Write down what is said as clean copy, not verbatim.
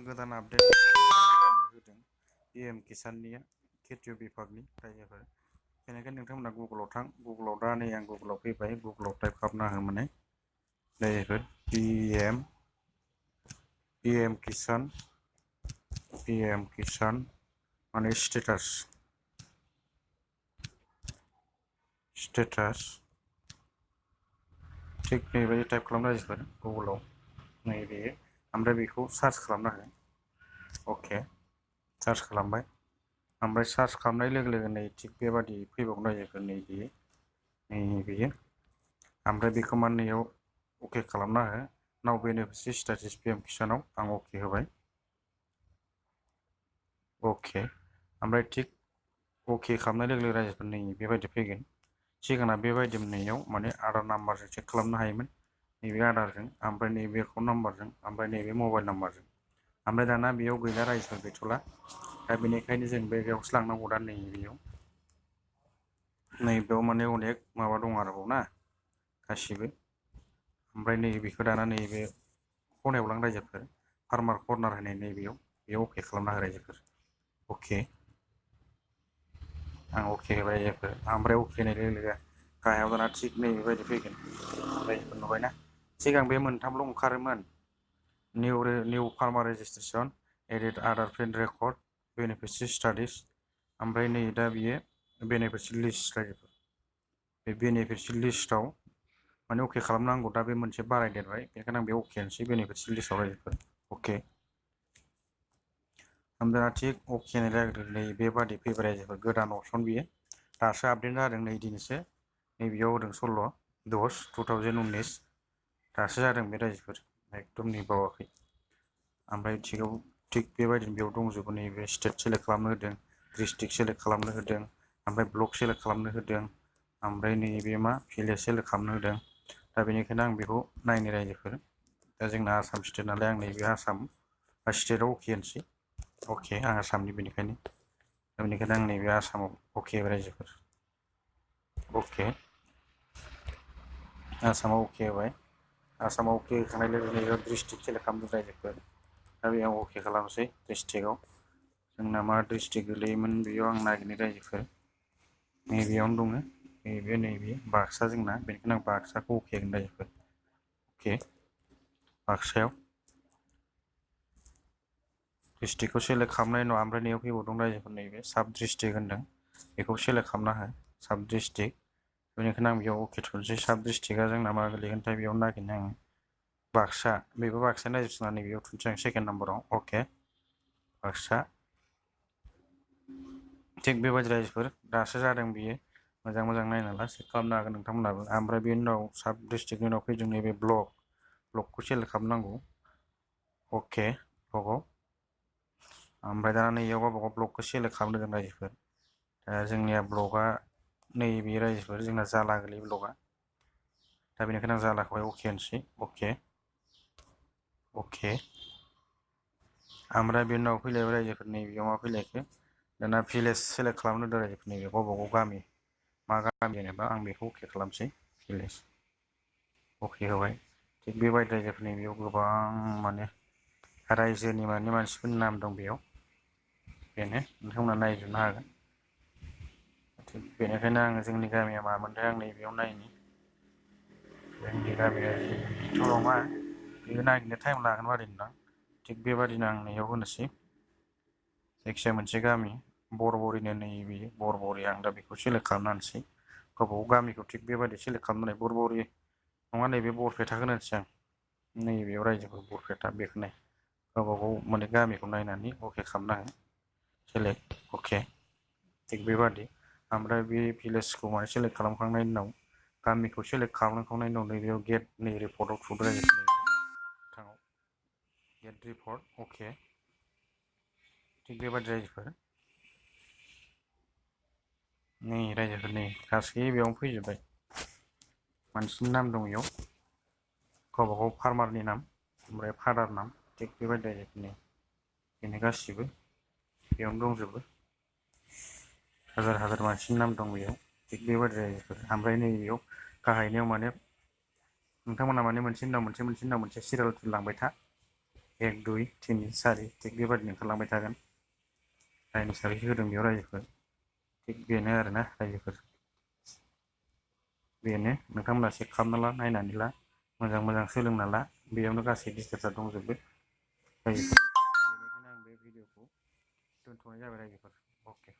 गोदान आपडेट होदों PM किसाननिया खेथि बिभागनि रायजोफोर बेनिखायनो नोंथांमोना गुगोलाव थां गुगोलाव दा नै आं गुगोलाव फैबाय गुगोलाव टाइप खालामना हो माने रायजोफोर PM किसान माने स्टेटास थिग नैबायदि टाइप खालामना रायजोफोर गुगोलाव नैबे ओमफ्राय बेखौ सार्च खालामना हो अके सार्च खालामबाय ओमफ्राय सार्च खालामनाय लोगो लोगो नै थिग बेबादि फैबावगोन रायजोफोर नैबेयो ओमफ्राय बेखौ मा नैयाव अके खालामना हो नाव बेनिफिसियारि स्टेटास PM किसानाव आं अके होबाय अके ओमफ्राय थिग अके खालामनाय लोगो लोगो रायजोफोर नै बेबायदि फैगोन सिगांना बेबायदि नैयाव माने आधार नाम्बारजों चेक खालामनो हायोमोन नैबे आधारजों ओमफ्राय नैबे एकाउन्ट नाम्बारजों ओमफ्राय नैबे मबाइल नाम्बारजों ओमफ्राय दाना बेयाव गैला रायजोफोर गैथ'ला दा बेनिखायनो जों बेयावसो लांनांगौ दा नैबेयाव माने अनेक माबा दं आरोबाव ना गासिबो ओमफ्राय नैबेखौ दाना नैबे खनायाव लां रायजोफोर फार्मार कर्नार होनाय नैबेयाव बेयाव अके खालामना हो रायजोफोर अके आं अके होबाय रायजोफोर ओमफ्राय अके होनाय लोगो लोगो गाहायाव दाना थिग नैबेबायदि फैगोन रायजोफोर नुबायना सिगां बे मोनथामल' ओंखारोमोन निउ farmer registration edit Aadhaar PAN record beneficiary status ओमफ्राय नै दा बियो बेनिफिसियारि लिस्ट रायजोफोर बे बेनिफिसियारि लिस्टआव माने अके खालामनांगौ दा बे मोनसे बारायदेरबाय बेनिखायनो आं बे अके होनोसै बेनिफिसियारि लिस्टआव रायजोफोर अके ओमफ्राय थिग अके होनाय लोगो लोगो नै बेबादि फैबाय रायजोफोर गोदान अपसन बियो दासो आपडेट जादों नै दिनैसो नैबेयाव होदों 16/10/2019 दासो जादों बे रायजोफोर एकदम नै बावाखै ओमफ्राय थिग बेबायदिनो बेयाव दंजोबो नैबे स्टेट सेलेक्ट खालामनो होदों डिस्ट्रिक्ट सेलेक्ट खालामनो होदों ओमफ्राय ब्लक सेलेक्ट खालामनो होदों ओमफ्राय नैबे मा भिलेज सेलेक्ट खालामनो होदों दा बेनिखायनो आं बेखौ नायनो रायजोफोर दा जोंना आसाम स्टेट नालाय आं नैबे आसाम स्टेटआव अके होनोसै अके आं आसामनि बेनिखायनो आं नैबे आसामाव अके रायजोफोर अके आसामाव अके होबाय आसामाव अके होखांनाय लोगो लोगो डिस्ट्रिक्ट सेलेक्ट खालामदों रायजोफोर दा बेयाव अके खालामसै डिस्ट्रिक्टआव जोंना मा डिस्ट्रिक्ट गोलैयोमोन बेयाव आं नागिरनो रायजोफोर नैबेयावनो दङ नैबे बाक्सा जोंना बेनिखायनो आं बाक्साखौ अके होगोन रायजोफोर अके बाक्सायाव डिस्ट्रिक्टखौ सेलेक्ट खालामनायनि उनाव ओमफ्राय नैयाव फैबावदों रायजोफोर नैबे साब डिस्ट्रिक्ट होनदों बेखौ सेलेक्ट खालामना हो साब डिस्ट्रिक्ट बेनिखायनो आं बेयाव अके थुनोसै साब डिस्ट्रिक्टआ जोंना मा गोलैगोनथाय बेयाव नागिरनो आङो बाक्सा बेबो बाक्सानि रायजोफोर नैबेयाव थुनोसै आं सेकेन्ड नाम्बाराव अके बाक्सा थिग बेबायदि रायजोफोर दासो जादों बियो मोजां नायना ला चेक खालामनो हागोन नोंथांमोनाबो ओमफ्राय बेनि उनाव साब डिस्ट्रिक्टनि उनाव फैदों नैबे ब्लकखौ सेलेक्ट खालामनांगौ अके ब्लकआव ओमफ्राय दाना नैयाव गावबागाव ब्लकखौ सेलेक्ट खालामनो होगोन रायजोफोर दा जोंनिया ब्लकआ नैबे रायजोफोर जोंना जाला गोलैयो ब्लकआ दा बेनिखायनो आं जालाखौहाय अके होनोसै अके ओमफ्राय बेनि उनाव फैलायबाय रायजोफोर नैबेयाव मा फैलायखो दाना भिलेज सेलेक्ट खालामनो होदों रायजोफोर नैबे गावबागाव गामि मा गामि जेनेबा आं बेखौ अके खालामसै भिलेज अके होबाय थिग बेबायदि रायजोफोर नैबेयाव गोबां माने रायजोनि मानसिफोरनि नाम दं बेयाव बेनो नोंथांमोना नायजोबनो हागोन थिग बेनिखायनो आङो जोंनि गामिया मामोनथाय आं नैबेयाव नायनि जोंनि गामिया थ' नङा बेयो नागिरनो टाइम लागोन मादै नोंथां थिग बेबादिनो आं नैयाव होनोसै जायखिजाया मोनसे गामि बरबरिनो नैबे बरबरि आं दा बेखौ सेलेक्ट खालामना होनोसै गावबागाव गामिखौ थिग बेबायदि सेलेक्ट खालामनानै बरबरि नङा नैबे बरपेटाखौनो होनोसै आं नैबेयाव रायजोफोर बरपेटा बेखौनो गावबागाव माने गामिखौ नायनानै अके खालामना हो सेलेक्ट अके थिग बेबादि ओमफ्राय बे भिलेजखौ माने सेलेक्ट खालामखांनायनि उनाव गामिखौ सेलेक्ट खालामखांनायनि उनाव नैबेयाव गेट नै रिपर्टआव थुदो रायजोफोर गेट रिपर्ट अके थिग बेबादि रायजोफोर नै रायजोफोर नै गासै बेयावनो फैजोब्बाय मानसिनि नाम दं बेयाव गावबागाव फार्मारनि नाम ओमफ्राय फादार नाम थिग बेबायदि रायजोफोरनि बेनो गासिबो बेयावनो दंजोबो हाजार मानसिनि नाम दं बेयाव थिग बेबायदि रायजोफोर ओमफ्राय नैबेयाव गाहायनियाव माने नोंथांमोना माने मोनसे उनाव मोनसे सिरियाल लांबाय था 1 2 3 4 थिग बेबादिनो ओंखारलांबाय थागोन। जायनि साबैसे होदों बेयाव रायजोफोर थिग बेनो आरोना रायजोफोर। बेनो नोंथांमोना चेक खालामना ला, नायनानै ला, मोजां सोलोंना ला, बेयावनो गासै डिटेल्सआ दंजोबो रायजोफोर। बेनिखायनो आं बे भिडिअखौ दोनथ'नाय जाबाय रायजोफोर। अके।